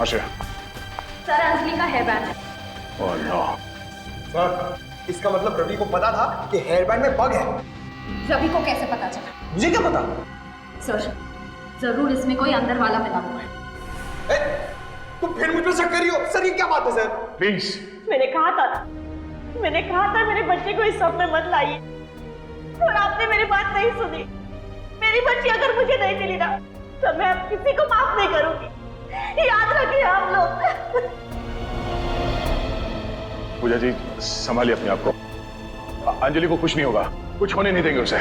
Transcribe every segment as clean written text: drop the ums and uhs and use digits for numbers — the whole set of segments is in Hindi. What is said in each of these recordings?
आश्रय। सर अंजलि का हेयर बैंड है। Oh no. सर इसका मतलब रवि को पता था कि हेयर बैंड में बग है। रवि को कैसे पता चला? मुझे क्या पता? सर जरूर इसमें कोई अंदर वाला मिला हुआ है। तुम फिर मुझ पर शक कर रही हो? सर ये क्या बात है सर? प्लीज। मैंने कहा था मेरे बच्चे को इस सब में मत लाइए, और आपने मेरी बात नहीं सुनी। मेरी बच्ची अगर मुझे नहीं मिली ना तो मैं अब किसी को माफ नहीं करूंगी, याद रखिए आप लोग। पूजा जी संभालिए अपने आप को। अंजलि को कुछ नहीं होगा, कुछ होने नहीं देंगे उसे।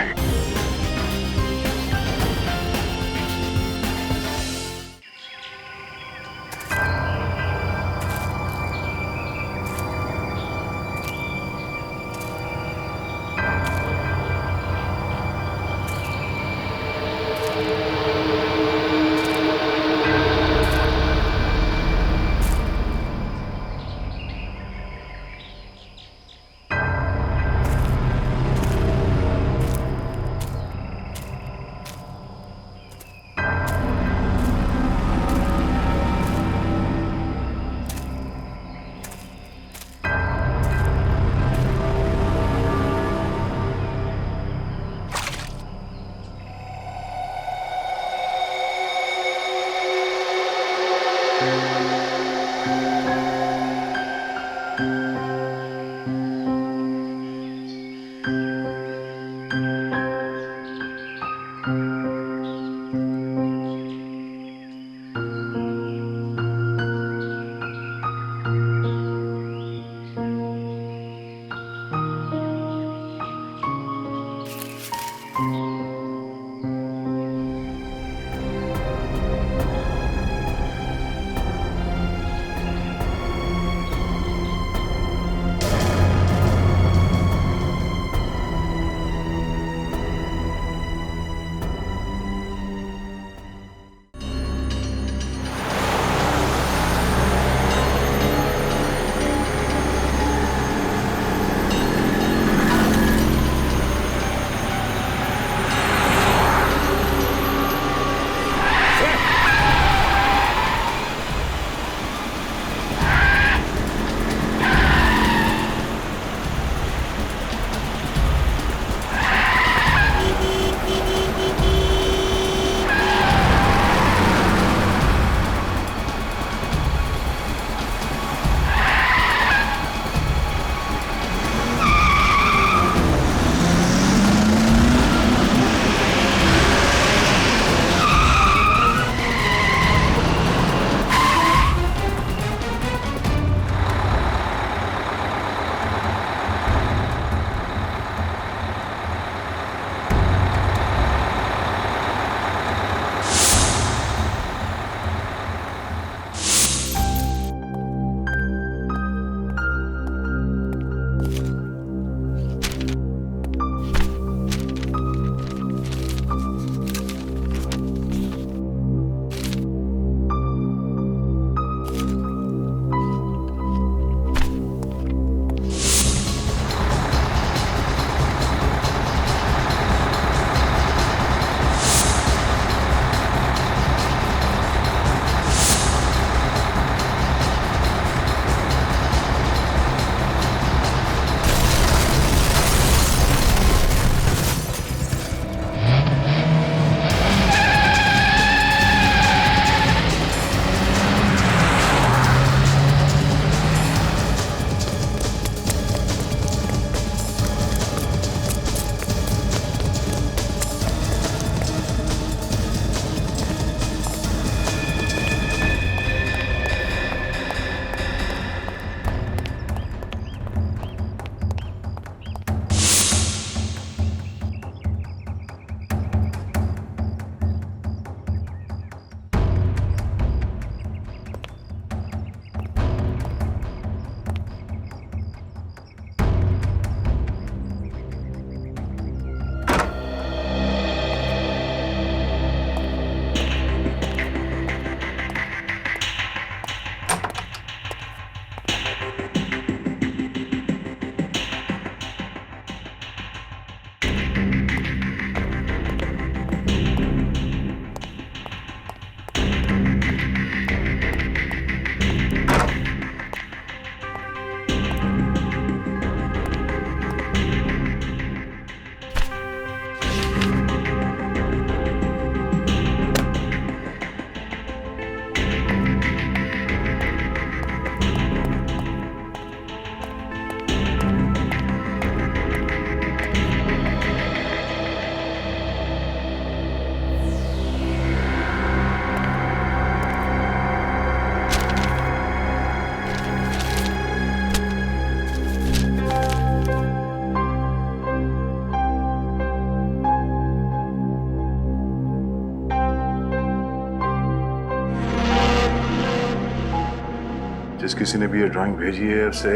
जिस किसी ने भी ये ड्राइंग भेजी है उसे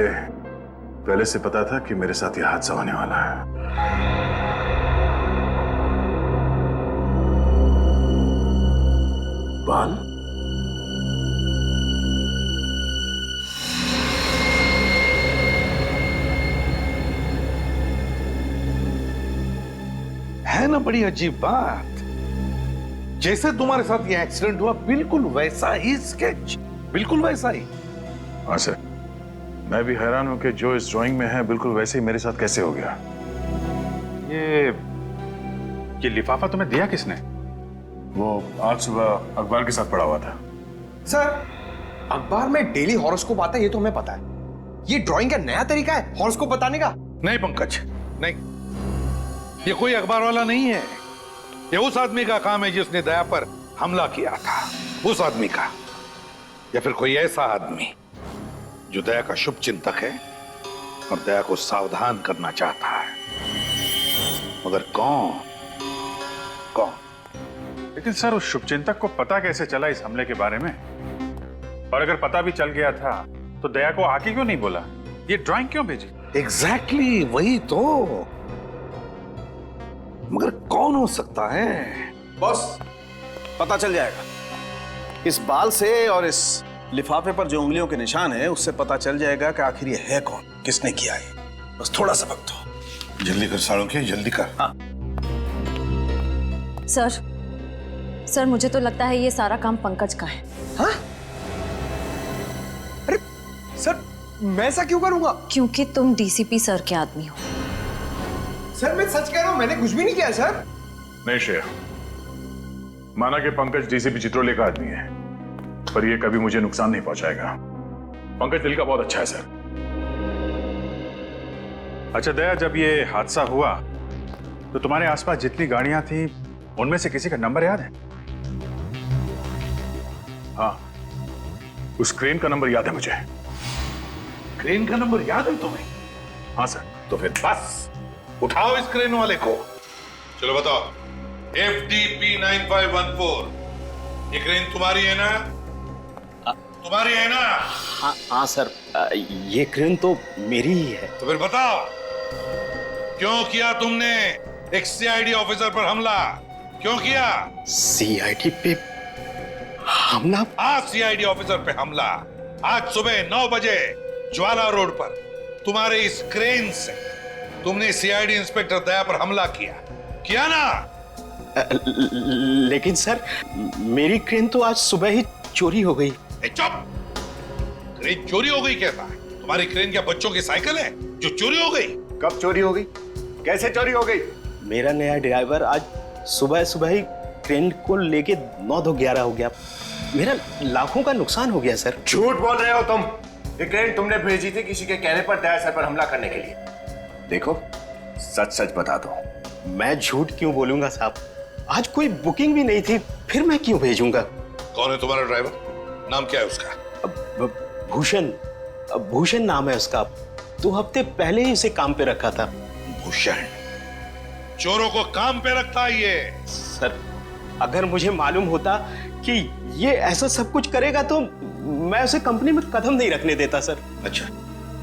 पहले से पता था कि मेरे साथ ये हादसा होने वाला है। बाल है ना बड़ी अजीब बात। जैसे तुम्हारे साथ ये एक्सीडेंट हुआ बिल्कुल वैसा ही स्केच, बिल्कुल वैसा ही। हाँ सर, मैं भी हैरान हूं कि जो इस ड्राइंग में है बिल्कुल वैसे ही मेरे साथ कैसे हो गया। ये लिफाफा तुम्हें दिया किसने? वो आज सुबह अखबार के साथ पड़ा हुआ था। सर, अखबार में डेली हॉरोस्कोप आता है, ये तो हमें पता है। ये ड्राइंग का नया तरीका है हॉरोस्कोप बताने का? नहीं पंकज, नहीं, ये कोई अखबार वाला नहीं है। ये उस आदमी का काम है जिसने दया पर हमला किया था, उस आदमी का। या फिर कोई ऐसा आदमी जो दया का शुभ चिंतक है और दया को सावधान करना चाहता है, मगर कौन? लेकिन सर, उस शुभचिंतक को पता कैसे चला इस हमले के बारे में? और अगर पता भी चल गया था तो दया को आके क्यों नहीं बोला? ये ड्राइंग क्यों भेजी? एग्जैक्टली वही तो। मगर कौन हो सकता है? बॉस, पता चल जाएगा। इस बाल से और इस लिफाफे पर जो उंगलियों के निशान है उससे पता चल जाएगा कि आखिर ये है कौन, किसने किया है। बस थोड़ा सा वक्त दो। जल्दी कर सालों, जल्दी कर। हाँ। सर मुझे तो लगता है ये सारा काम पंकज का है। हाँ? अरे सर, मैं ऐसा क्यों करूंगा? क्योंकि तुम डीसीपी सर के आदमी हो। सर मैं सच कह रहा हूं, मैंने कुछ भी नहीं किया सर। नहीं श्रेया, माना कि पंकज डीसीपी चित्रोले का आदमी है, पर ये कभी मुझे नुकसान नहीं पहुंचाएगा। पंकज दिल का बहुत अच्छा है सर। अच्छा दया, जब ये हादसा हुआ तो तुम्हारे आसपास जितनी गाड़ियां थी उनमें से किसी का नंबर याद है? हाँ, उस क्रेन का नंबर याद है मुझे। क्रेन का नंबर याद है तुम्हें? हाँ सर। तो फिर बस उठाओ इस क्रेन वाले को। चलो बताओ, FDP 9514, ये क्रेन तुम्हारी है ना? तुम्हारी है ना? हाँ सर, ये क्रेन तो मेरी ही है। तो फिर बताओ, क्यों किया तुमने एक CID ऑफिसर पर हमला? क्यों किया? CID पे हमला? आज CID ऑफिसर पे हमला, आज सुबह 9 बजे ज्वाला रोड पर तुम्हारे इस क्रेन से तुमने CID इंस्पेक्टर दया पर हमला किया ना? लेकिन सर, मेरी क्रेन तो आज सुबह ही चोरी हो गई। चुप! क्रेन चोरी हो गई कैसा? तुम्हारी क्रेन क्या बच्चों की साइकिल है जो चोरी हो गई? कब चोरी हो गई? कैसे चोरी हो गई? मेरा नया ड्राइवर आज सुबह सुबह ही क्रेन को लेके 9-11 हो गया। मेरा लाखों का नुकसान हो गया सर। झूठ बोल रहे हो तुम। ये क्रेन तुमने भेजी थी किसी के कहने पर दया सर पर हमला करने के लिए। देखो, सच सच बता दो। मैं झूठ क्यों बोलूंगा साहब? आज कोई बुकिंग भी नहीं थी, फिर मैं क्यों भेजूंगा? कौन है तुम्हारा ड्राइवर? नाम क्या है उसका? भूषण नाम है उसका। 2 हफ्ते पहले ही उसे काम पे रखा था। भूषण चोरों को काम पे रखता है ये? सर, अगर मुझे मालूम होता कि ये ऐसा सब कुछ करेगा तो मैं उसे कंपनी में कदम नहीं रखने देता सर। अच्छा,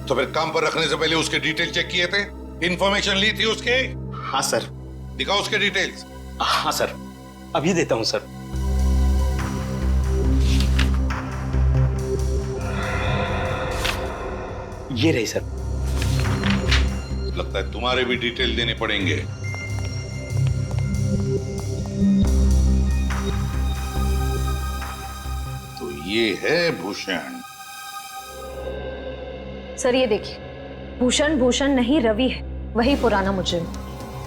तो फिर काम पर रखने से पहले उसके डिटेल चेक किए थे? इंफॉर्मेशन ली थी उसके? हाँ सर। दिखाओ उसके डिटेल्स। हाँ सर, अभी देता हूँ सर। ये रही सर। लगता है तुम्हारे भी डिटेल देने पड़ेंगे। तो ये है भूषण। सर ये देखिए, भूषण नहीं रवि है, वही पुराना मुजरिम।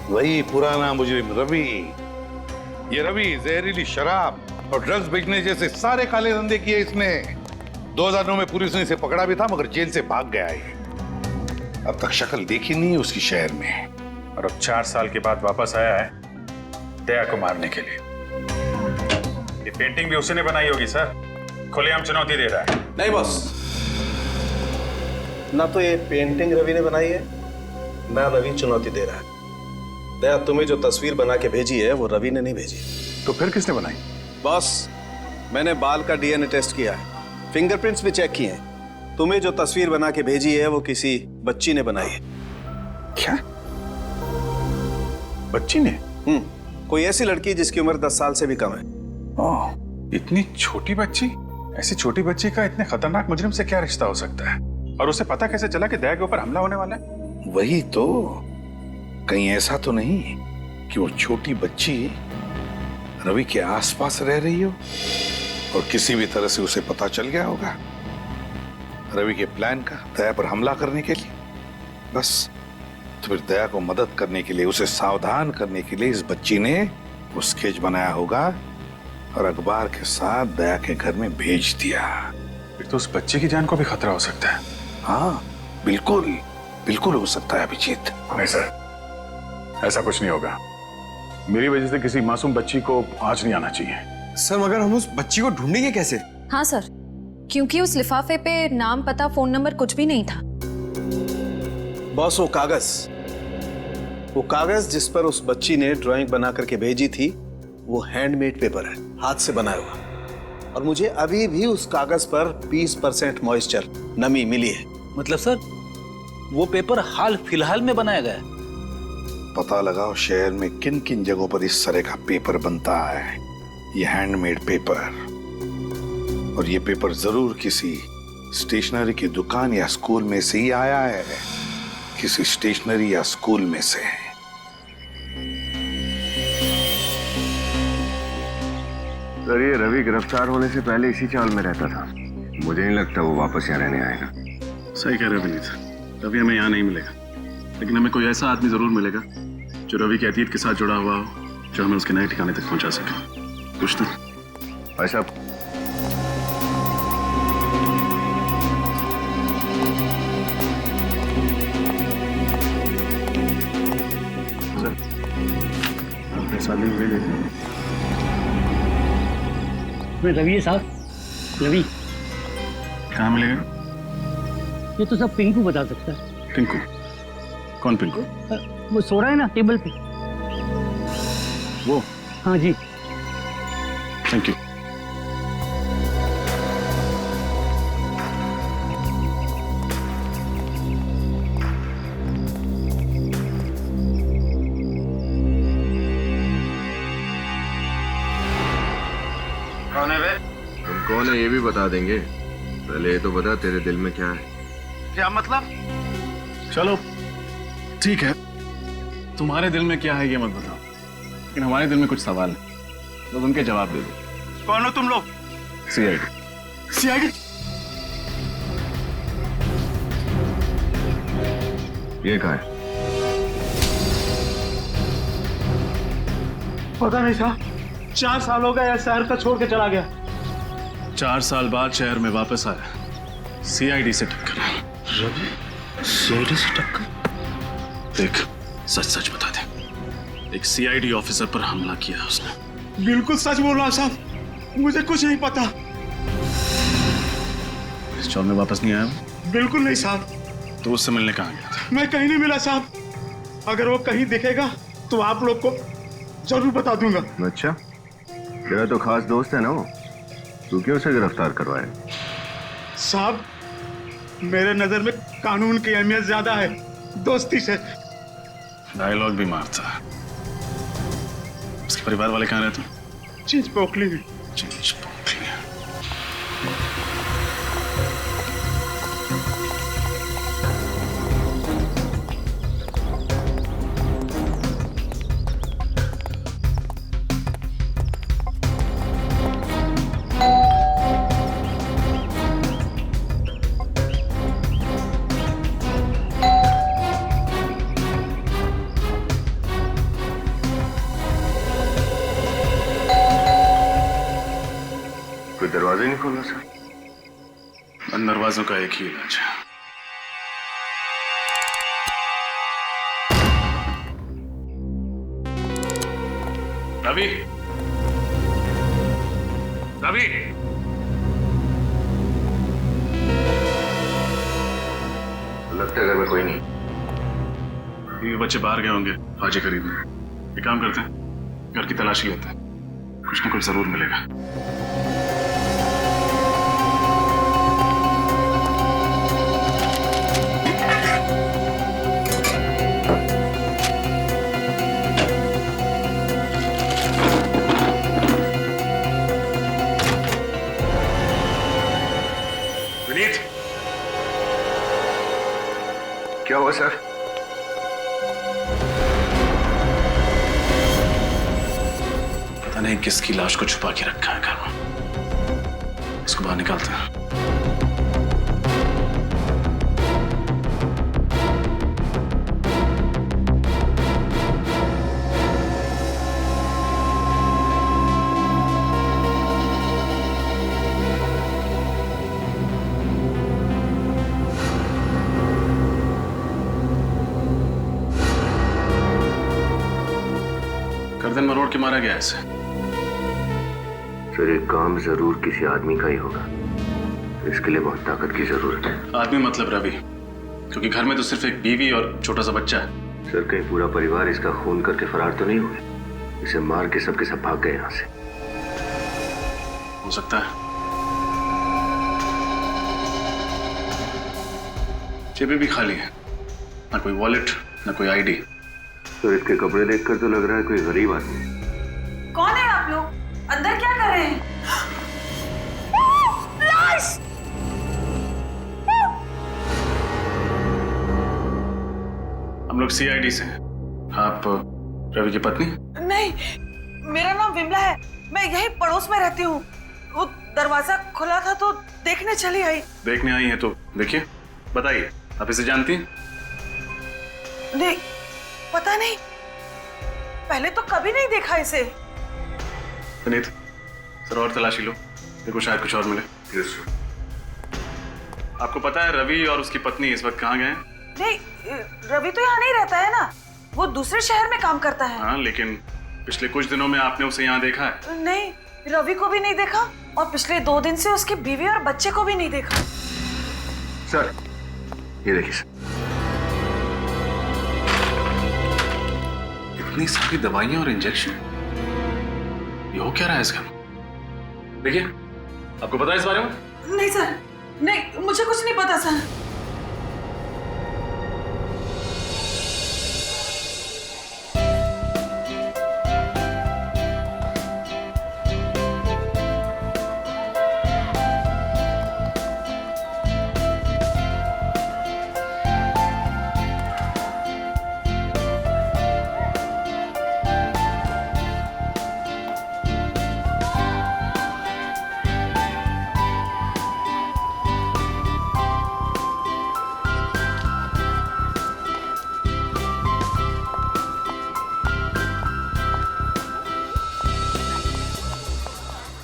वही पुराना मुजरिम रवि। ये रवि जहरीली शराब और ड्रग्स बेचने जैसे सारे काले धंधे किए इसने। 2009 में पुलिस ने इसे पकड़ा भी था, मगर जेल से भाग गया है। अब तक शक्ल देखी नहीं उसकी शहर में, और अब 4 साल के बाद वापस आया है दया को मारने के लिए। ये पेंटिंग भी उसी ने बनाई होगी सर, खुलेआम चुनौती दे रहा है। नहीं बॉस, ना तो ये पेंटिंग रवि ने बनाई है, ना रवि चुनौती दे रहा है। दया, तुम्हें जो तस्वीर बना के भेजी है वो रवि ने नहीं भेजी। तो फिर किसने बनाई? बॉस, मैंने बाल का DNA टेस्ट किया है, फिंगरप्रिंट्स भी चेक किए हैं। तुम्हें जो तस्वीर बना के भेजी है वो किसी बच्ची ने बनाई है। क्या? बच्ची ने? कोई ऐसी लड़की जिसकी उम्र 10 साल से भी कम है। ओह, इतनी छोटी बच्ची? ऐसी छोटी बच्ची का इतने खतरनाक मुजरिम से क्या रिश्ता हो सकता है? और उसे पता कैसे चला कि दया के ऊपर हमला होने वाला है? वही तो, कहीं ऐसा तो नहीं कि वो छोटी बच्ची रवि के आसपास रह रही हो और किसी भी तरह से उसे पता चल गया होगा रवि के प्लान का दया पर हमला करने के लिए। बस तो फिर दया को मदद करने के लिए, उसे सावधान करने के लिए इस बच्ची ने वो स्केच बनाया होगा और अखबार के साथ दया के घर में भेज दिया। फिर तो उस बच्चे की जान को भी खतरा हो सकता है। हाँ, बिल्कुल बिल्कुल हो सकता है अभिजीत। नहीं सर, ऐसा कुछ नहीं होगा। मेरी वजह से किसी मासूम बच्ची को आंच नहीं आना चाहिए। सर मगर हम उस बच्ची को ढूंढेंगे कैसे? हाँ सर, क्योंकि उस लिफाफे पे नाम, पता, फोन नंबर कुछ भी नहीं था। बॉस, वो कागज जिस पर उस बच्ची ने ड्राइंग बना करके भेजी थी वो हैंडमेड पेपर है, हाथ से बनाया हुआ। और मुझे अभी भी उस कागज पर 20% मॉइस्चर, नमी मिली है। मतलब सर, वो पेपर हाल फिलहाल में बनाया गया है? पता लगाओ शहर में किन किन जगहों पर इस तरह का पेपर बनता है, ये हैंडमेड पेपर। और ये पेपर जरूर किसी स्टेशनरी की दुकान या स्कूल में से ही आया है, किसी स्टेशनरी या स्कूल में से। सर ये रवि गिरफ्तार होने से पहले इसी चाल में रहता था। मुझे नहीं लगता वो वापस यहाँ रहने आएगा। सही कह रहे हो विनीत, रवि हमें यहाँ नहीं मिलेगा, लेकिन हमें कोई ऐसा आदमी जरूर मिलेगा जो रवि के अतीत के साथ जुड़ा हुआ हो, जो हमें उसके नए ठिकाने तक पहुंचा सके। कुछ तो भाई साहब, रवि साहब, रवि कहाँ मिलेगा? ये तो सब पिंकू बता सकता है। पिंकू? कौन पिंकू? वो सो रहा है ना टेबल पे। वो? हाँ जी। Thank you. कौन है वे? तुम कौन है ये भी बता देंगे, पहले ये तो बता तेरे दिल में क्या है। क्या मतलब? चलो ठीक है, तुम्हारे दिल में क्या है ये मत बताओ, लेकिन हमारे दिल में कुछ सवाल है, बस उनके जवाब दे दो। कौन हो तुम लोग? सीआईडी। सीआईडी? ये कहाँ है? पता नहीं साहब, 4 साल हो गए शहर का छोड़ के चला गया। 4 साल बाद शहर में वापस आया, सीआईडी से टक्कर। रवि सीआईडी से टक्कर? देख, सच सच बता दे, एक सीआईडी ऑफिसर पर हमला किया उसने। बिल्कुल सच बोल रहा साहब, मुझे कुछ नहीं पता। इस चौर में वापस नहीं आया वो? बिल्कुल नहीं साहब। तो उससे मिलने कहाँ गया था? मैं कहीं नहीं मिला साहब, अगर वो कहीं दिखेगा तो आप लोग को जरूर बता दूंगा। अच्छा, तेरा तो खास दोस्त है ना वो, तू क्यों उसे गिरफ्तार करवाया? साहब मेरे नजर में कानून की अहमियत ज्यादा है दोस्ती से। डायलॉग भी मारता है। उसके परिवार वाले कहाँ रहते हैं? चीज पोखली में। चीज पोखली। दरवाजे नहीं खोलना सर? इन दरवाजों का एक ही इलाज है। रवि, रवि, लगता है घर में कोई नहीं। ये बच्चे बाहर गए होंगे भाजी खरीदने। एक काम करते हैं, घर की तलाशी लेते हैं, कुछ ना कुछ जरूर मिलेगा। जाने किसकी लाश को छुपा के रखा है घर में। इसको बाहर निकालते हैं। गर्दन मरोड़ के मारा गया ऐसे। सर ये काम जरूर किसी आदमी का ही होगा, इसके लिए बहुत ताकत की जरूरत है। आदमी मतलब रवि, क्योंकि घर में तो सिर्फ एक बीवी और छोटा सा बच्चा है। सर कहीं पूरा परिवार इसका खून करके फरार तो नहीं हुए? इसे मार के सबके सब भाग गए यहाँ से। हो सकता है। जेबें भी खाली है, ना कोई वॉलेट ना कोई आईडी। तो इसके कपड़े देखकर तो लग रहा है कोई गरीब आदमी। कौन है आप लोग? अंदर क्या कर रहे हैं? लाश! हम लोग सीआईडी से हैं। आप रवि की पत्नी? नहीं, मेरा नाम विमला है। मैं यही पड़ोस में रहती हूँ। वो दरवाजा खुला था तो देखने चली आई। देखने आई हैं तो देखिए, बताइए आप इसे जानती हैं? नहीं, पता नहीं, पहले तो कभी नहीं देखा इसे। विनीत, सर और तलाशी लो, देखो शायद कुछ और मिले। आपको पता है रवि और उसकी पत्नी इस वक्त कहाँ गए हैं? नहीं, रवि तो यहाँ नहीं रहता है ना, वो दूसरे शहर में काम करता है। हाँ, लेकिन पिछले कुछ दिनों में आपने उसे यहाँ देखा है? नहीं, रवि को भी नहीं देखा और पिछले 2 दिन से उसकी बीवी और बच्चे को भी नहीं देखा। सर ये देखिए सर, इतनी सारी दवाइयां और इंजेक्शन, ये हो क्या रहा है इस घर में? देखिए, आपको पता है इस बारे में? नहीं सर, नहीं, मुझे कुछ नहीं पता सर।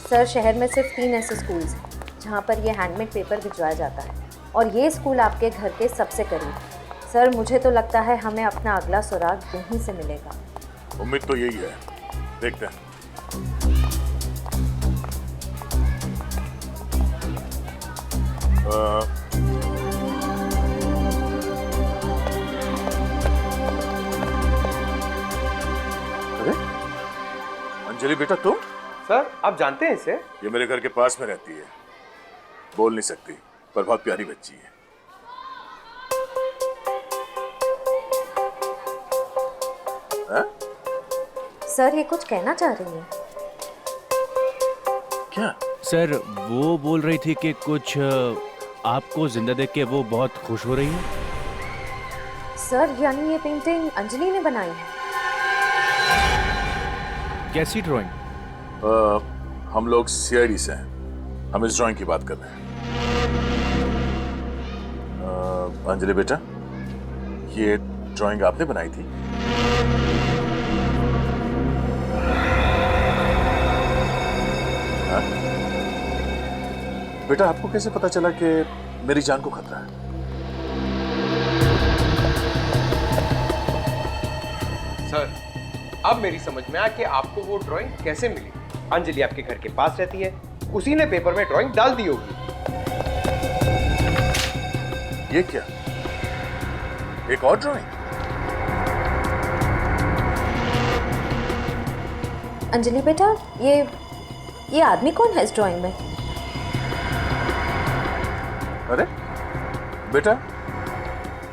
सर शहर में सिर्फ 3 ऐसे स्कूल्स हैं जहाँ पर ये हैंडमेड पेपर भिजवाया जाता है और ये स्कूल आपके घर के सबसे करीब है। सर मुझे तो लगता है हमें अपना अगला सुराग यहीं से मिलेगा। उम्मीद तो यही है, देखते हैं। अरे अंजलि बेटा तुम? सर आप जानते हैं इसे? ये मेरे घर के पास में रहती है, बोल नहीं सकती पर बहुत प्यारी बच्ची है। हा? सर ये कुछ कहना चाह रही है क्या? सर वो बोल रही थी कि कुछ आपको जिंदा देख के वो बहुत खुश हो रही है। सर यानी ये पेंटिंग अंजलि ने बनाई है? कैसी ड्राइंग? हम लोग सीआईडी से हैं, हम इस ड्राइंग की बात कर रहे हैं। अंजलि बेटा, ये ड्राइंग आपने बनाई थी? हाँ? बेटा आपको कैसे पता चला कि मेरी जान को खतरा है? सर अब मेरी समझ में आया कि आपको वो ड्राइंग कैसे मिली। अंजलि आपके घर के पास रहती है, उसी ने पेपर में ड्राइंग डाल दी होगी। ये क्या, एक और ड्राइंग? अंजलि बेटा ये आदमी कौन है इस ड्राइंग में? अरे बेटा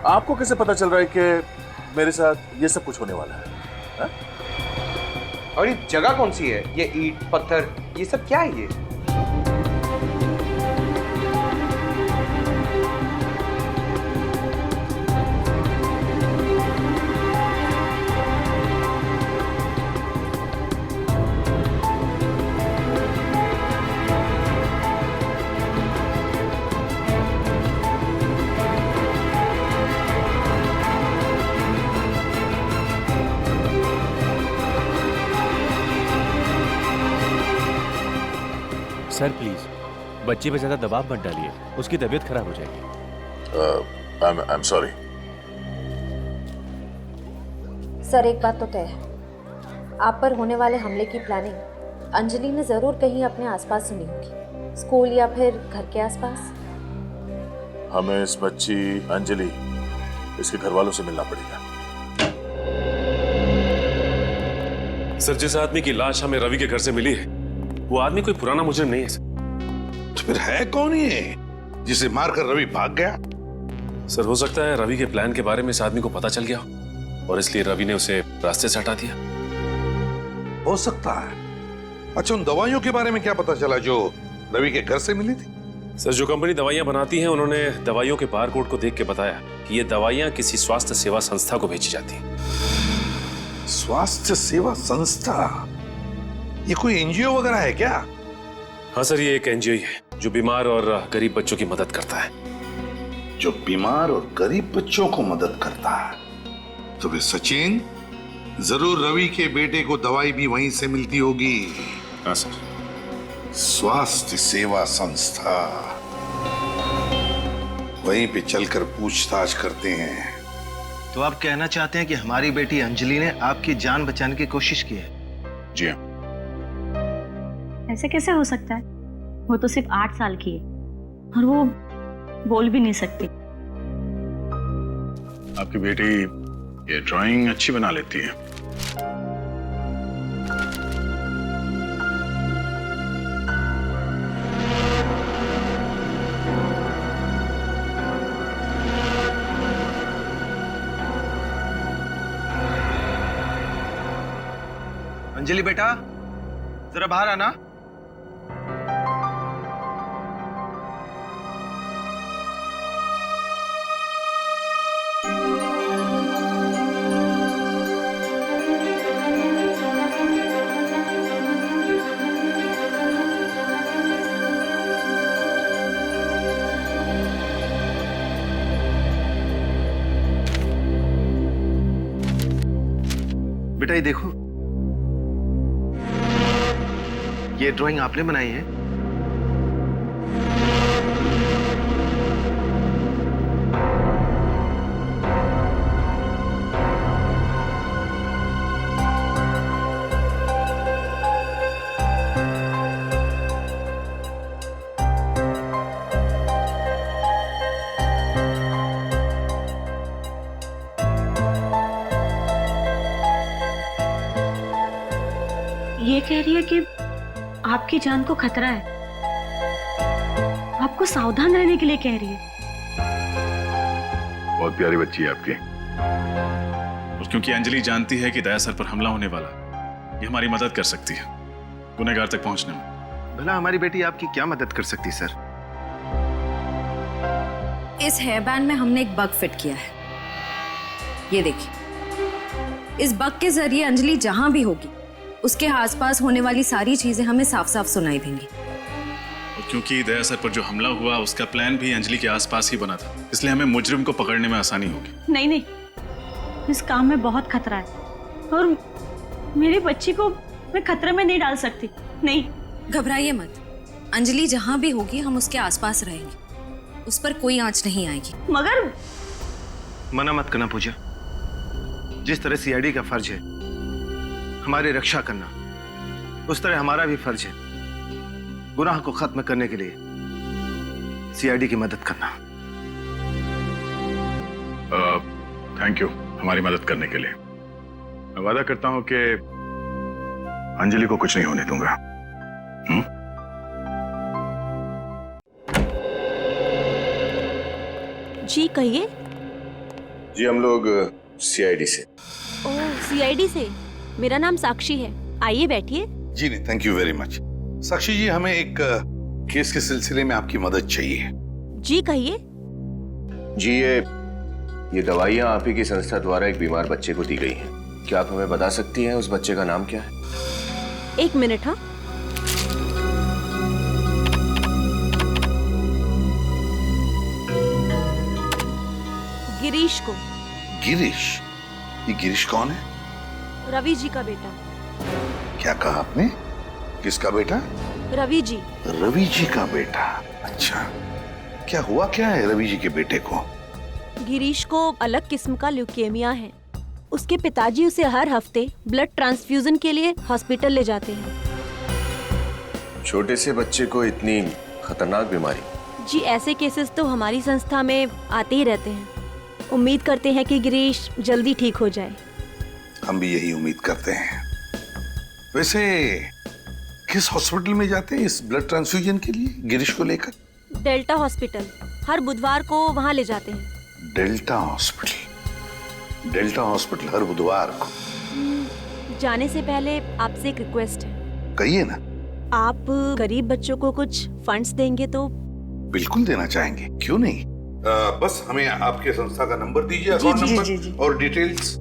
आपको कैसे पता चल रहा है कि मेरे साथ ये सब कुछ होने वाला है? हा? और ये जगह कौन सी है? ये ईंट पत्थर ये सब क्या है? ये सर प्लीज बच्चे पे ज्यादा दबाव मत डालिए, उसकी तबीयत खराब हो जाएगी। I am sorry. सर एक बात तो तय है, आप पर होने वाले हमले की प्लानिंग अंजलि ने जरूर कहीं अपने आसपास सुनी होगी, स्कूल या फिर घर के आसपास। हमें इस बच्ची अंजलि इसके घर वालों से मिलना पड़ेगा। सर जिस आदमी की लाश हमें रवि के घर से मिली है वो आदमी कोई पुराना मुजरिम नहीं है सर। तो फिर है कौन ये जिसे मारकर रवि भाग गया? सर हो सकता है रवि के प्लान के बारे में इस आदमी को पता चल गया हो और इसलिए रवि ने उसे रास्ते से हटा दिया। हो सकता है। अच्छा, उन दवाइयों के बारे में क्या पता चला जो रवि के घर से मिली थी? सर जो कंपनी दवाइयां बनाती है उन्होंने दवाइयों के बारकोड को देख के बताया कि ये दवाइयां किसी स्वास्थ्य सेवा संस्था को भेजी जाती हैं। स्वास्थ्य सेवा संस्था? ये कोई एनजीओ वगैरह है क्या? हाँ सर, ये एक एनजीओ है जो बीमार और गरीब बच्चों की मदद करता है। जो बीमार और गरीब बच्चों को मदद करता है? तो फिर सचिन जरूर रवि के बेटे को दवाई भी वहीं से मिलती होगी। हाँ सर। स्वास्थ्य सेवा संस्था, वहीं पे चलकर पूछताछ करते हैं। तो आप कहना चाहते हैं कि हमारी बेटी अंजलि ने आपकी जान बचाने की कोशिश की है? जी हाँ। ऐसे कैसे हो सकता है? वो तो सिर्फ 8 साल की है और वो बोल भी नहीं सकती। आपकी बेटी ये ड्राइंग अच्छी बना लेती है। अंजलि बेटा, जरा बाहर आना। बेटा ये देखो, ये ड्राइंग आपने बनाई है? ये कह रही है कि आपकी जान को खतरा है, आपको सावधान रहने के लिए कह रही है। बहुत प्यारी बच्ची है आपकी। और क्योंकि अंजलि जानती है कि दया सर पर हमला होने वाला है, ये हमारी मदद कर सकती है गुनहगार तक पहुंचने में। भला हमारी बेटी आपकी क्या मदद कर सकती सर? इस हेयर बैंड में हमने एक बग फिट किया है, ये देखिए। इस बग के जरिए अंजलि जहां भी होगी उसके आसपास होने वाली सारी चीजें हमें साफ साफ सुनाई देंगी। और क्योंकि दया सर पर जो हमला हुआ उसका प्लान भी अंजलि के आसपास ही बना था, इसलिए हमें मुजरिम को पकड़ने में आसानी होगी। नहीं नहीं, इस काम में बहुत खतरा है और मेरी बच्ची को मैं खतरे में नहीं डाल सकती। नहीं, घबराइए मत, अंजलि जहां भी होगी हम उसके आसपास रहेंगे, उस पर कोई आंच नहीं आएगी। मगर मना मत करना पूजा। जिस तरह सीआईडी का फर्ज है हमारी रक्षा करना, उस तरह हमारा भी फर्ज है गुनाह को खत्म करने के लिए सीआईडी की मदद करना। थैंक यू हमारी मदद करने के लिए। मैं वादा करता हूं कि अंजलि को कुछ नहीं होने दूंगा। जी कहिए। जी हम लोग सीआईडी से। ओह, सीआईडी से। मेरा नाम साक्षी है, आइए बैठिए। जी नहीं, थैंक यू वेरी मच। साक्षी जी, हमें एक केस के सिलसिले में आपकी मदद चाहिए। जी कहिए। जी ये दवाइयाँ आप ही की संस्था द्वारा एक बीमार बच्चे को दी गई हैं। क्या आप हमें बता सकती हैं उस बच्चे का नाम क्या है? 1 मिनट। हाँ, गिरीश को। गिरीश? ये गिरीश कौन है? रवि जी का बेटा। क्या कहा आपने? किसका बेटा? रवि जी। रवि जी का बेटा। अच्छा, क्या हुआ क्या है रवि जी के बेटे को? गिरीश को अलग किस्म का ल्यूकेमिया है। उसके पिताजी उसे हर हफ्ते ब्लड ट्रांसफ्यूजन के लिए हॉस्पिटल ले जाते हैं। छोटे से बच्चे को इतनी खतरनाक बीमारी? जी, ऐसे केसेस तो हमारी संस्था में आते ही रहते हैं। उम्मीद करते हैं कि गिरीश जल्दी ठीक हो जाए। हम भी यही उम्मीद करते हैं। वैसे किस हॉस्पिटल में जाते हैं इस ब्लड ट्रांसफ्यूजन के लिए गिरीश को लेकर? डेल्टा हॉस्पिटल, हर बुधवार को वहाँ ले जाते हैं। Delta hospital? डेल्टा हॉस्पिटल हर बुधवार को? जाने से पहले आपसे एक रिक्वेस्ट है। कहिए ना। आप गरीब बच्चों को कुछ फंड्स देंगे तो? बिल्कुल देना चाहेंगे, क्यों नहीं। बस हमें आपके संस्था का नंबर दीजिए, अकाउंट नंबर और डिटेल्स।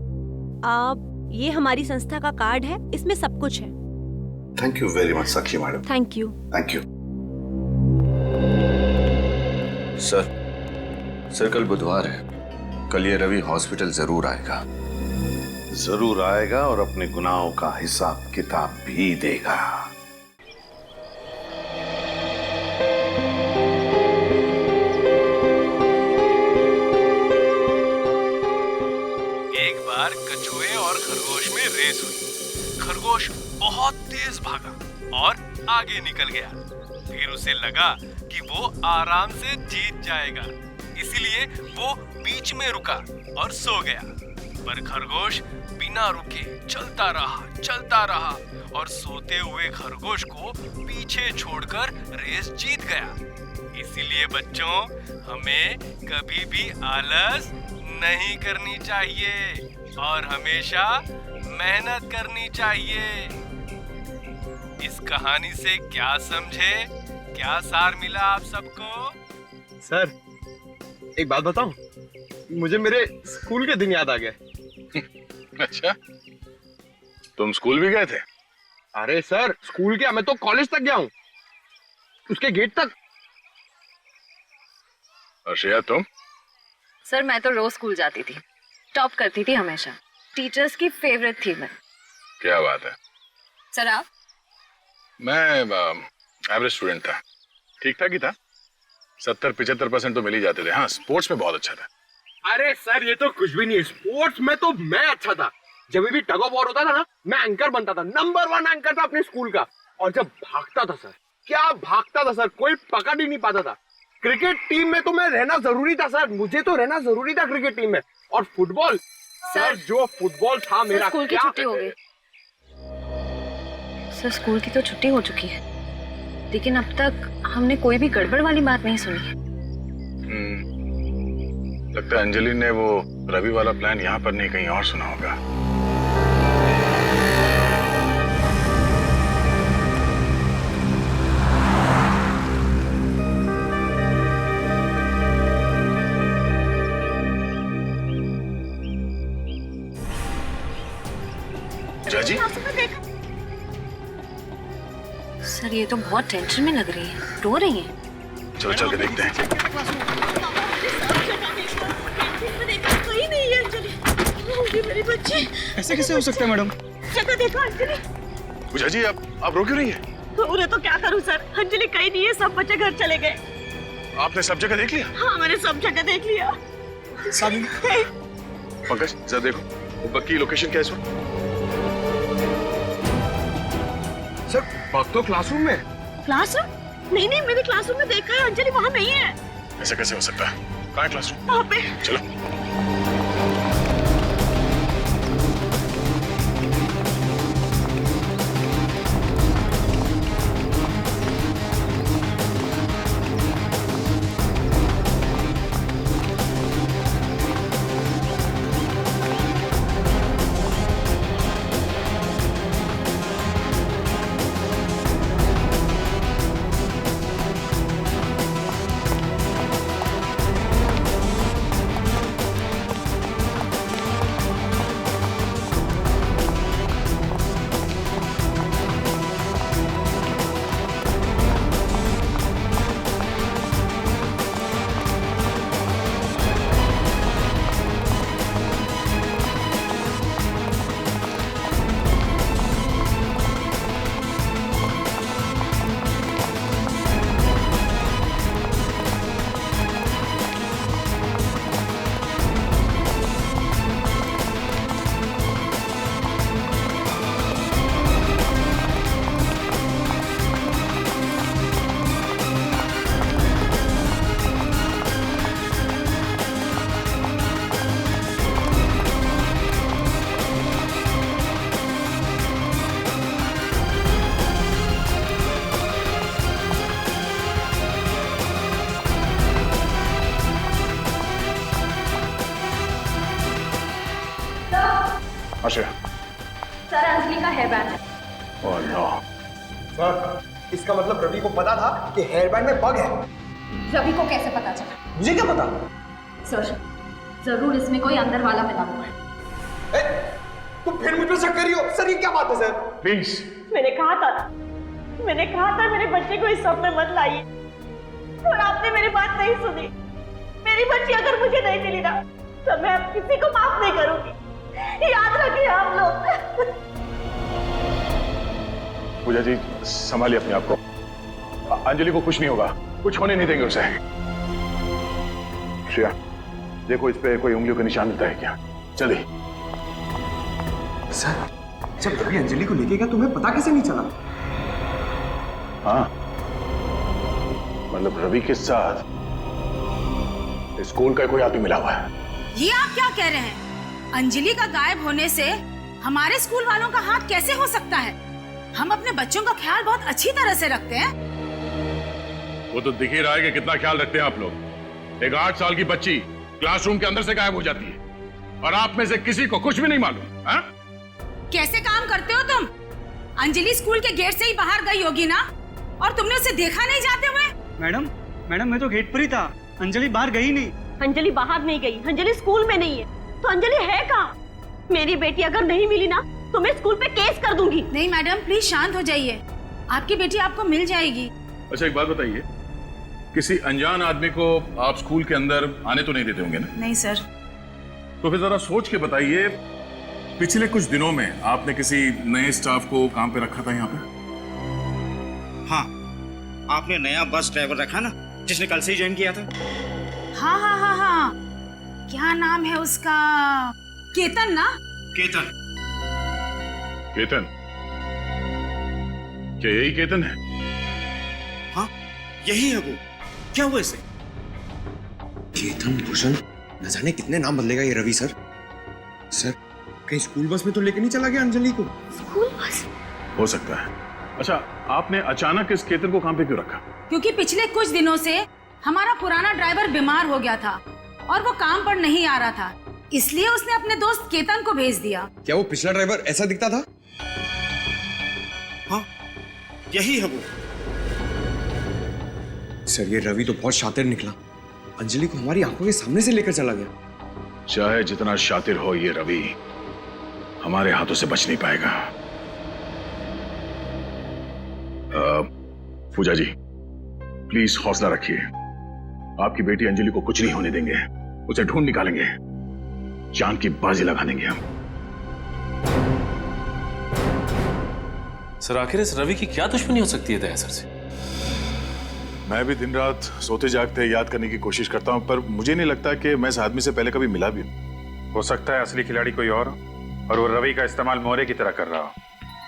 आप, ये हमारी संस्था का कार्ड है, इसमें सब कुछ है। Thank you very much Sakshi madam. Thank you. Thank you. Sir कल बुधवार है, कल ये रवि हॉस्पिटल जरूर आएगा। जरूर आएगा और अपने गुनाहों का हिसाब किताब भी देगा। एक बार कछुए और खरगोश में रेस हुई। खरगोश बहुत तेज भागा और आगे निकल गया। फिर उसे लगा कि वो आराम से जीत जाएगा, इसलिए वो बीच में रुका और सो गया। पर खरगोश बिना रुके चलता रहा और सोते हुए खरगोश को पीछे छोड़कर रेस जीत गया। इसीलिए बच्चों, हमें कभी भी आलस नहीं करनी चाहिए और हमेशा मेहनत करनी चाहिए। इस कहानी से क्या समझे, क्या सार मिला आप सबको? सर, एक बात बताऊं, मुझे मेरे स्कूल के दिन याद आ गए। अच्छा, तुम स्कूल भी गए थे? अरे सर, स्कूल क्या, मैं तो कॉलेज तक गया हूँ, उसके गेट तक। और श्रेया तुम? सर मैं तो रोज स्कूल जाती थी, टॉप करती थी हमेशा, टीचर्स की फेवरेट थी मैं। क्या बात है। सर आप? मैं एवरेज स्टूडेंट था, ठीक ठाक ही था, 70-75% तो मिल ही जाते थे। हाँ, स्पोर्ट्स में बहुत अच्छा था। अरे सर, ये तो कुछ भी नहीं है, स्पोर्ट्स में तो मैं अच्छा था। जब भी टग ऑफ वॉर होता था ना, मैं एंकर बनता था, नंबर 1 एंकर था अपने स्कूल का। और जब भागता था सर, क्या भागता था सर, कोई पकड़ ही नहीं पाता था। क्रिकेट टीम में तो मैं रहना जरूरी था सर, मुझे तो रहना जरूरी था क्रिकेट टीम में। और फुटबॉल सर, जो फुटबॉल था मेरा, स्कूल की छुट्टी हो गई। सर स्कूल की तो छुट्टी हो चुकी है, लेकिन अब तक हमने कोई भी गड़बड़ वाली बात नहीं सुनी। लगता है अंजलि ने वो रवि वाला प्लान यहाँ पर नहीं कहीं और सुना होगा। जाजी? सर ये तो बहुत टेंशन में लग रही है, रो रही है। चलो चल के देखते हैं। कहीं नहीं है अंजलि, मेरी बच्ची। ऐसे कैसे हो सकता है मैडम? जगह देखो अंजलि। पूजा जी, आप रो क्यों रही है? उन्हें तो क्या करूं सर, अंजलि कहीं नहीं है, सब बच्चे घर चले गए। आपने सब जगह देख लिया? हाँ, मैंने सब जगह देख लिया। पंकज जरा देखो, वो बग की लोकेशन क्या है इस वक्त? सर, बग तो क्लासरूम में। क्लासरूम? नहीं, मैंने क्लासरूम में देखा है, अंजलि वहाँ नहीं है। ऐसा कैसे हो सकता है? कहाँ है क्लासरूम? वहाँ पे। चलो। सर अंजलि का हेयर बैंड है। Oh no. सर इसका मतलब रवि को पता था कि हेयर बैंड में बग है। रवि को कैसे पता चला? मुझे क्या पता? सर जरूर इसमें कोई अंदर वाला मिला हुआ है। तुम फिर मुझ पर शक कर रही हो? सर ये क्या बात है सर? प्लीज। मैंने कहा था मेरे बच्चे को इस सब में मत लाइए, और आपने मेरी बात नहीं सुनी। मेरी बच्ची अगर मुझे नहीं मिली ना तो मैं अब किसी को माफ नहीं करूंगी, याद रखिए आप लोग। पूजा जी संभालिए अपने आप को। अंजलि को कुछ नहीं होगा, कुछ होने नहीं देंगे उसे। श्रेया देखो इस पे कोई उंगलियों का निशान मिलता है क्या? जल्दी। सर जब रवि अंजलि को लेके गया तुम्हें पता कैसे नहीं चला? हाँ मतलब रवि के साथ स्कूल का कोई आदमी मिला हुआ है। ये आप क्या कह रहे हैं? अंजलि का गायब होने से हमारे स्कूल वालों का हाथ कैसे हो सकता है? हम अपने बच्चों का ख्याल बहुत अच्छी तरह से रखते हैं। वो तो दिख ही रहा है कि कितना ख्याल रखते हैं आप लोग। एक 8 साल की बच्ची क्लासरूम के अंदर से गायब हो जाती है और आप में से किसी को कुछ भी नहीं मालूम। हाँ? कैसे काम करते हो तुम? अंजलि स्कूल के गेट से ही बाहर गई होगी ना, और तुमने उसे देखा नहीं जाते हुए? मैडम मैं तो गेट पर ही था, अंजलि बाहर गई नहीं। अंजलि बाहर नहीं गई, अंजलि स्कूल में नहीं है, तो अंजलि है कहाँ? मेरी बेटी अगर नहीं मिली ना तो मैं स्कूल पे केस कर दूंगी। नहीं मैडम प्लीज शांत हो जाइए, आपकी बेटी आपको मिल जाएगी। अच्छा एक बात बताइए, किसी अनजान आदमी को आप स्कूल के अंदर आने तो नहीं देते होंगे ना? नहीं सर। तो फिर जरा सोच के बताइए, पिछले कुछ दिनों में आपने किसी नए स्टाफ को काम पे रखा था यहाँ पे? हाँ आपने नया बस ड्राइवर रखा ना, जिसने कल से ही ज्वाइन किया था। हाँ हाँ हाँ हाँ, क्या नाम है उसका? केतन ना? केतन। केतन? क्या यही केतन है? हाँ यही है वो। क्या हुआ इसे? केतन भूषण, न जाने कितने नाम बदलेगा ये रवि सर। सर कहीं स्कूल बस में तो लेके नहीं चला गया अंजलि को? School bus? हो सकता है। अच्छा आपने अचानक इस केतन को काम पे क्यों रखा? क्योंकि पिछले कुछ दिनों से हमारा पुराना ड्राइवर बीमार हो गया था और वो काम पर नहीं आ रहा था, इसलिए उसने अपने दोस्त केतन को भेज दिया। क्या वो पिछला ड्राइवर ऐसा दिखता था? हाँ यही है वो। सर ये रवि तो बहुत शातिर निकला, अंजलि को हमारी आंखों के सामने से लेकर चला गया। चाहे जितना शातिर हो ये रवि, हमारे हाथों से बच नहीं पाएगा। पूजा जी प्लीज हौसला रखिए, आपकी बेटी अंजलि को कुछ नहीं होने देंगे, उसे ढूंढ निकालेंगे, जान की बाजी लगा देंगे हम। सर आखिर इस रवि की क्या दुश्मनी हो सकती है दया सर से? मैं भी दिन रात सोते जागते याद करने की कोशिश करता हूं, पर मुझे नहीं लगता कि मैं इस आदमी से पहले कभी मिला भी हूं। हो सकता है असली खिलाड़ी कोई और वो रवि का इस्तेमाल मोहरे की तरह कर रहा हो,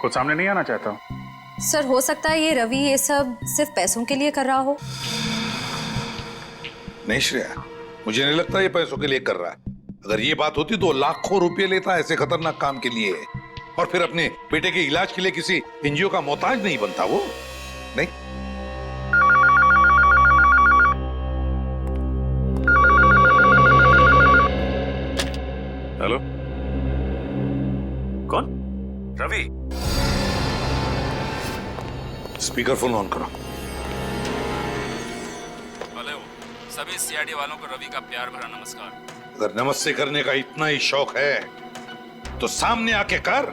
कुछ सामने नहीं आना चाहता हूं। सर हो सकता है ये रवि ये सब सिर्फ पैसों के लिए कर रहा हो। नहीं श्रेया, मुझे नहीं लगता ये पैसों के लिए कर रहा है। अगर ये बात होती तो लाखों रुपए लेता ऐसे खतरनाक काम के लिए, और फिर अपने बेटे के इलाज के लिए किसी एनजीओ का मोहताज नहीं बनता वो। नहीं हेलो कौन? रवि, स्पीकर फोन ऑन करो। हेलो सभी सीआईडी वालों को रवि का प्यार भरा नमस्कार। अगर नमस्ते करने का इतना ही शौक है तो सामने आके कर।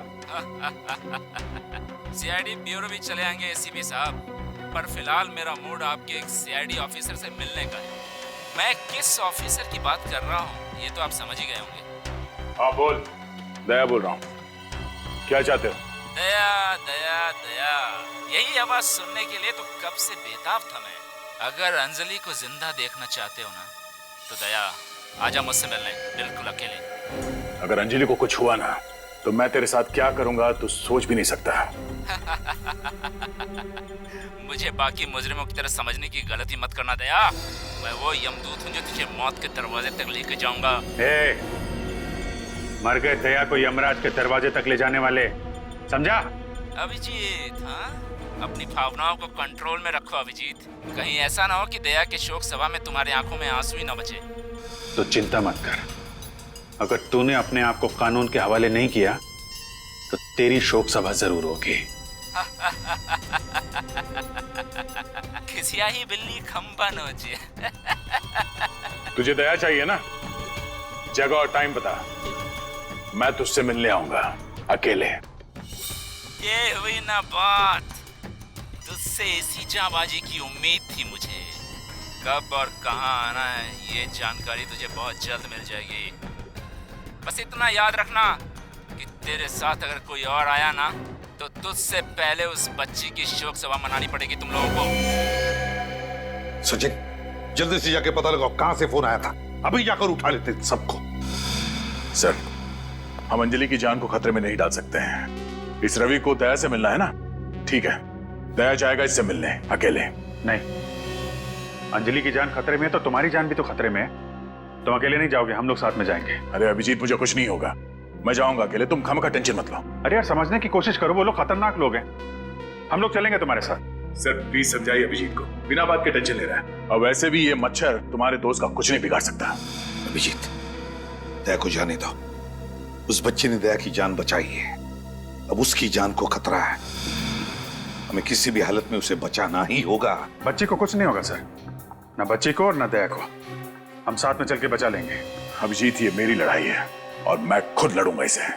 सीआईडी ब्यूरो भी चले आएंगे एसीपी साहब, पर फिलहाल मेरा मूड आपके एक सीआईडी ऑफिसर से मिलने का है। मैं किस ऑफिसर की बात कर रहा हूँ ये तो आप समझ ही गए होंगे। हाँ बोल। दया बोल रहा हूँ, क्या चाहते हो? दया दया दया, यही आवाज सुनने के लिए तो कब से बेताब था मैं। अगर अंजलि को जिंदा देखना चाहते हो ना तो दया आजा मुझसे मिलने, बिल्कुल अकेले। अगर अंजलि को कुछ हुआ ना तो मैं तेरे साथ क्या करूंगा तू सोच भी नहीं सकता। मुझे बाकी मुजरिमों की तरह समझने की गलती मत करना दया। मैं वो यमदूत हूँ जो तुझे मौत के दरवाजे तक लेके जाऊंगा। मर गए दया को यमराज के दरवाजे तक ले जाने वाले, समझा? अभिजीत, हाँ अपनी भावनाओं को कंट्रोल में रखो अभिजीत। कहीं ऐसा ना हो कि दया के शोक सभा में तुम्हारी आंखों में आंसू ही ना बचे। तो चिंता मत कर, अगर तूने अपने आप को कानून के हवाले नहीं किया तो तेरी शोक सभा जरूर होगी। खिसिया ही बिल्ली खंबा नोचे। तुझे दया चाहिए ना? जगह और टाइम बता, मैं तुझसे मिलने आऊंगा अकेले। ये हुई ना बात, तुझसे इसी जाबाजी की उम्मीद थी मुझे। कब और कहां आना है ये जानकारी तुझे बहुत जल्द मिल जाएगी। बस इतना याद रखना कि तेरे साथ अगर कोई और आया ना तो तुझसे पहले उस बच्ची की शोक सभा मनानी पड़ेगी तुम लोगों को। सचिन, जल्दी से जाके पता लगाओ कहां से फोन आया था। अभी जाकर उठा लेते सबको। सर, हम अंजलि की जान को खतरे में नहीं डाल सकते हैं। इस रवि को दया से मिलना है ना? ठीक है, दया जाएगा इससे मिलने अकेले। नहीं, अंजलि की जान खतरे में है तो तुम्हारी जान भी तो खतरे में है। तुम अकेले नहीं जाओगे, हम लोग साथ में जाएंगे। अरे अभिजीत, मुझे कुछ नहीं होगा, मैं जाऊंगा अकेले, तुम खामखा टेंशन मत लो। अरे यार, समझने की कोशिश करो, वो लोग खतरनाक लोग हैं। हम लोग चलेंगे तुम्हारे साथ। सर प्लीज समझाइए अभिजीत को, बिना बात के टेंशन ले रहा है। और वैसे भी ये मच्छर तुम्हारे दोस्त का कुछ नहीं बिगाड़ सकता। अभिजीत, दया को जाने दो। उस बच्चे ने दया की जान बचाई है, अब उसकी जान को खतरा है। हमें किसी भी हालत में उसे बचाना ही होगा। बच्ची को कुछ नहीं होगा सर, ना बच्ची को और ना दया को। हम साथ में चल के बचा लेंगे। अभिजीत, ये मेरी लड़ाई है और मैं खुद लड़ूंगा इसे।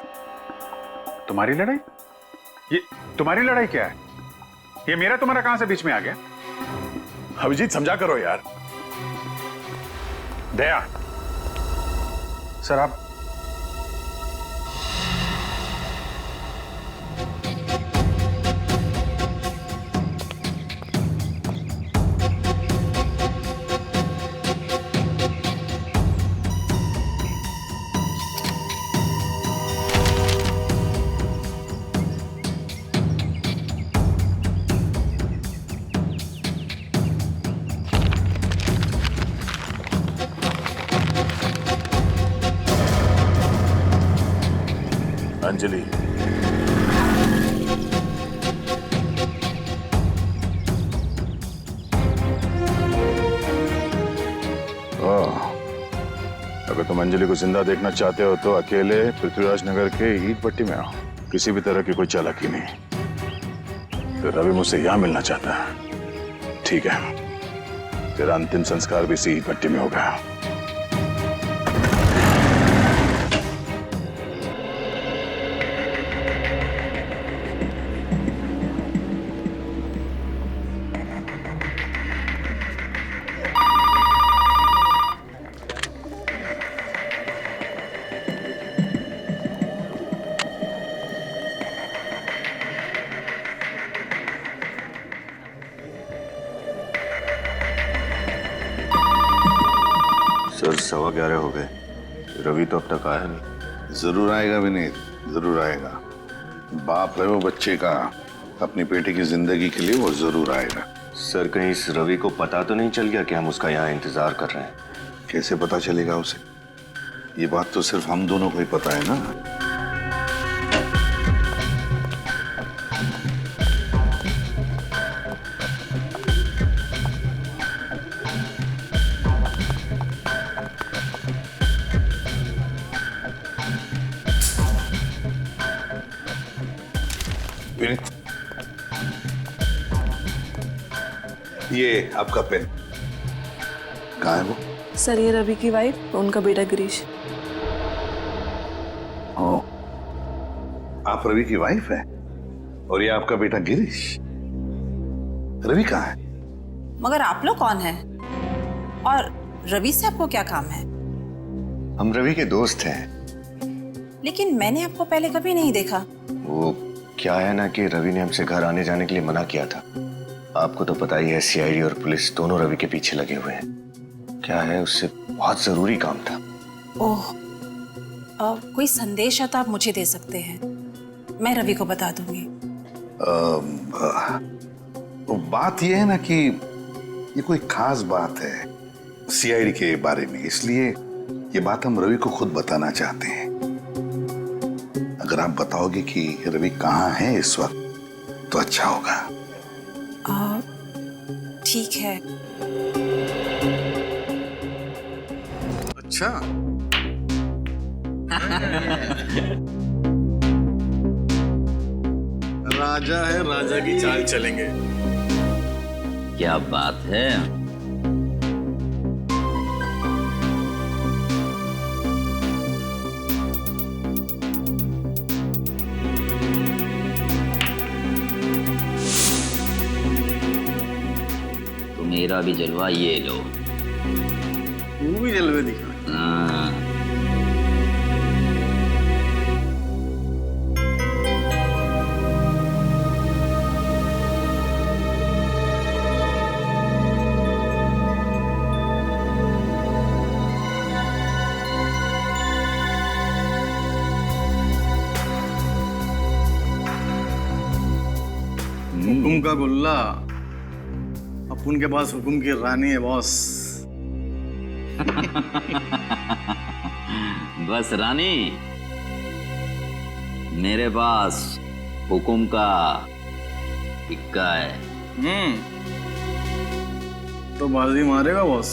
तुम्हारी लड़ाई? ये तुम्हारी लड़ाई क्या है? ये मेरा तुम्हारा कहां से बीच में आ गया? अभिजीत समझा करो यार। दया, सर आप अंजलि, अगर तुम अंजलि को जिंदा देखना चाहते हो तो अकेले पृथ्वीराज नगर के ईट भट्टी में आओ। किसी भी तरह की कोई चालाकी नहीं। तो रवि मुझसे यहां मिलना चाहता है, ठीक है, तेरा अंतिम संस्कार भी इसी ईट भट्टी में होगा। सर 11:15 हो गए, रवि तो अब तक आया नहीं। जरूर आएगा विनीत, जरूर आएगा। बाप है वो बच्चे का, अपनी बेटे की जिंदगी के लिए वो जरूर आएगा। सर कहीं इस रवि को पता तो नहीं चल गया कि हम उसका यहाँ इंतजार कर रहे हैं? कैसे पता चलेगा उसे? ये बात तो सिर्फ हम दोनों को ही पता है ना। विनीत, ये आपका पेन। कहाँ है वो? सर ये रवि की वाइफ, उनका बेटा गिरीश। ओ, आप रवि की वाइफ है और ये आपका बेटा गिरीश। रवि कहाँ है? मगर आप लोग कौन हैं? और रवि से आपको क्या काम है? हम रवि के दोस्त हैं। लेकिन मैंने आपको पहले कभी नहीं देखा। वो क्या है ना कि रवि ने हमसे घर आने जाने के लिए मना किया था। आपको तो पता ही है, सीआईडी और पुलिस दोनों रवि के पीछे लगे हुए हैं। क्या है, उससे बहुत जरूरी काम था। ओह, कोई संदेश है तो आप मुझे दे सकते हैं, मैं रवि को बता दूंगी। बात यह है ना कि ये कोई खास बात है सीआईडी के बारे में, इसलिए ये बात हम रवि को खुद बताना चाहते हैं। अगर आप बताओगे कि रवि कहाँ है इस वक्त तो अच्छा होगा। ठीक है। अच्छा राजा है, राजा की चाल चलेंगे। क्या बात है। तो मेरा भी जलवा ये लो। तू भी जलवे दिखा। हाँ। हुकुम का गुल्ला, अपन के पास हुकुम की रानी है बॉस। बस रानी, मेरे पास हुकुम का इक्का है। तो बाजी मारेगा बॉस?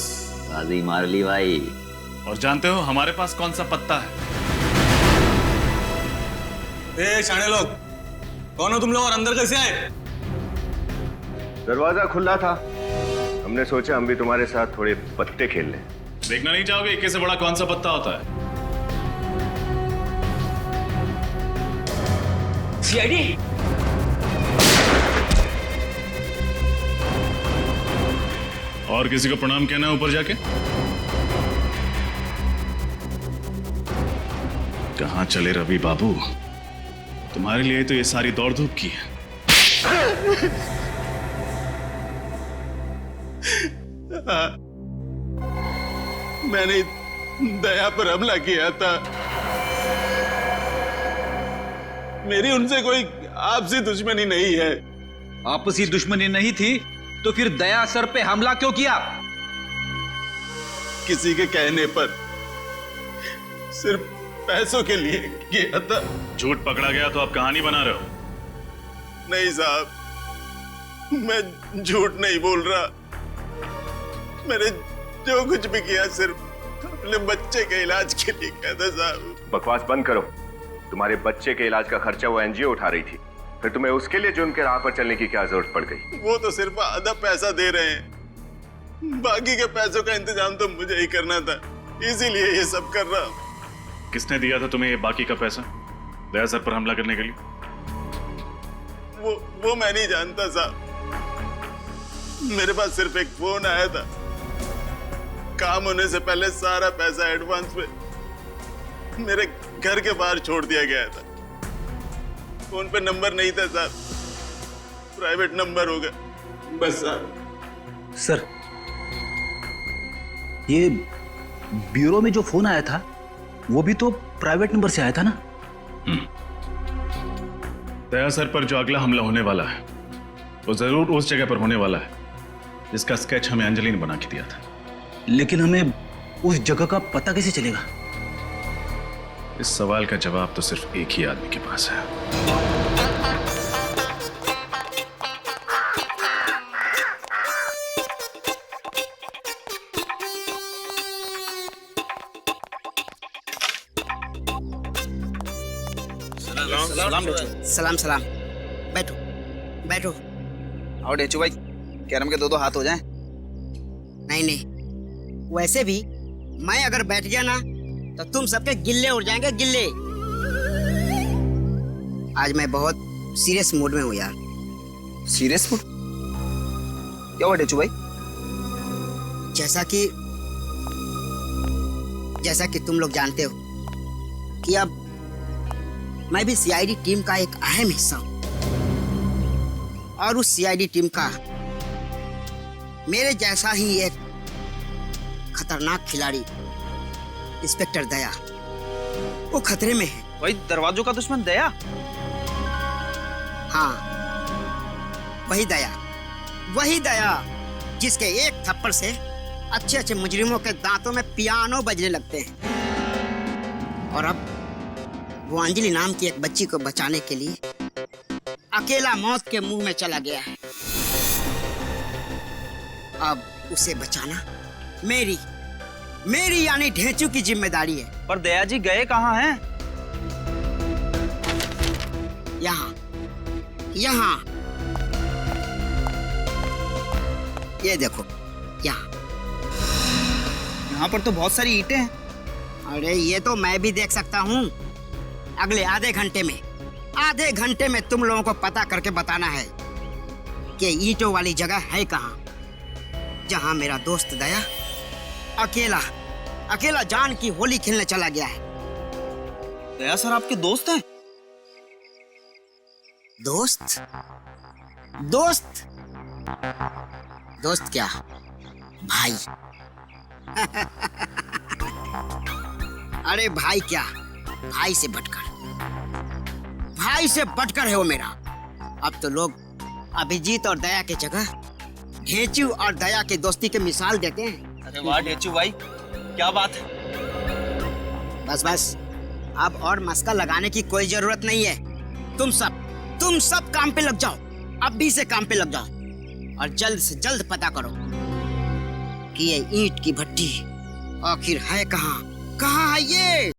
बाजी मार ली भाई। और जानते हो हमारे पास कौन सा पत्ता है? ए शाणे लोग, कौन हो तुम लोग और अंदर कैसे आए? दरवाजा खुला था, हमने सोचा हम भी तुम्हारे साथ थोड़े पत्ते खेल लें। देखना नहीं चाहोगे इक्के से बड़ा कौन सा पत्ता होता है? सीआईडी। और किसी को प्रणाम कहना है ऊपर जाके? कहां चले रवि बाबू? तुम्हारे लिए तो ये सारी दौड़ धूप की है। मैंने दया पर हमला किया था। मेरी उनसे कोई आपसी दुश्मनी नहीं है। आपसी दुश्मनी नहीं थी तो फिर दया सर पे हमला क्यों किया? किसी के कहने पर, सिर्फ पैसों के लिए किया था। झूठ पकड़ा गया तो आप कहानी बना रहे हो? नहीं साहब, मैं झूठ नहीं बोल रहा। मैंने जो कुछ भी किया सिर्फ अपने बच्चे के इलाज के लिए किया था साहब। बकवास बंद करो। तुम्हारे बच्चे के इलाज का खर्चा वो एनजीओ उठा रही थी, फिर तुम्हें उसके लिए जुर्म के राह पर चलने की क्या जरूरत पड़ गई? वो तो सिर्फ आधा पैसा दे रहे हैं, बाकी के पैसों का इंतजाम तो मुझे ही करना था, इसीलिए ये सब कर रहा हूं। किसने दिया था तुम्हें ये बाकी का पैसा दया सर पर हमला करने के लिए? वो मैं नहीं जानता साहब। मेरे पास सिर्फ एक फोन आया था, काम होने से पहले सारा पैसा एडवांस में मेरे घर के बाहर छोड़ दिया गया था। फोन पे नंबर नहीं था साहब, प्राइवेट नंबर होगा बस साहब। सर, ये ब्यूरो में जो फोन आया था वो भी तो प्राइवेट नंबर से आया था ना? दया सर पर जो अगला हमला होने वाला है वो जरूर उस जगह पर होने वाला है जिसका स्केच हमें अंजलि ने बना के दिया था। लेकिन हमें उस जगह का पता कैसे चलेगा? इस सवाल का जवाब तो सिर्फ एक ही आदमी के पास है। सलाम सलाम। बैठो बैठो। और डेचू भाई, कैरम के दो हाथ हो जाएं। नहीं नहीं, वैसे भी मैं अगर बैठ गया ना तो तुम सबके गिल्ले उड़ जाएंगे, गिल्ले। आज मैं बहुत सीरियस मूड में हूँ यार। Serious mood? क्या हुआ डेचू भाई? जैसा कि तुम लोग जानते हो कि अब मैं भी सीआईडी टीम का एक अहम हिस्सा हूं, और उस सीआईडी टीम का मेरे जैसा ही एक खतरनाक खिलाड़ी इंस्पेक्टर दया, वो खतरे में है। भाई, दरवाजों का दुश्मन दया? हाँ, वही दया जिसके एक थप्पड़ से अच्छे अच्छे मुजरिमों के दांतों में पियानो बजने लगते हैं। और अब वो अंजलि नाम की एक बच्ची को बचाने के लिए अकेला मौत के मुंह में चला गया है। अब उसे बचाना मेरी यानी ढेंचू की जिम्मेदारी है। पर दया जी गए कहाँ हैं? यहाँ, ये देखो यहाँ। यहाँ पर तो बहुत सारी ईंटें हैं। अरे ये तो मैं भी देख सकता हूँ। अगले आधे घंटे में तुम लोगों को पता करके बताना है कि ईंटों वाली जगह है कहाँ, जहाँ मेरा दोस्त दया अकेला जान की होली खेलने चला गया है। दया सर आपके दोस्त हैं? दोस्त क्या भाई? अरे भाई क्या, भाई से बढ़कर है वो मेरा। अब तो लोग अभिजीत और दया की जगह ढेंचू और दया के दोस्ती के मिसाल देते हैं। अरे वाह ढेंचू भाई, क्या बात है। बस अब और मस्का लगाने की कोई जरूरत नहीं है। तुम सब काम पे लग जाओ, अभी से काम पे लग जाओ और जल्द से जल्द पता करो कि ये ईंट की भट्टी आखिर है कहाँ है ये।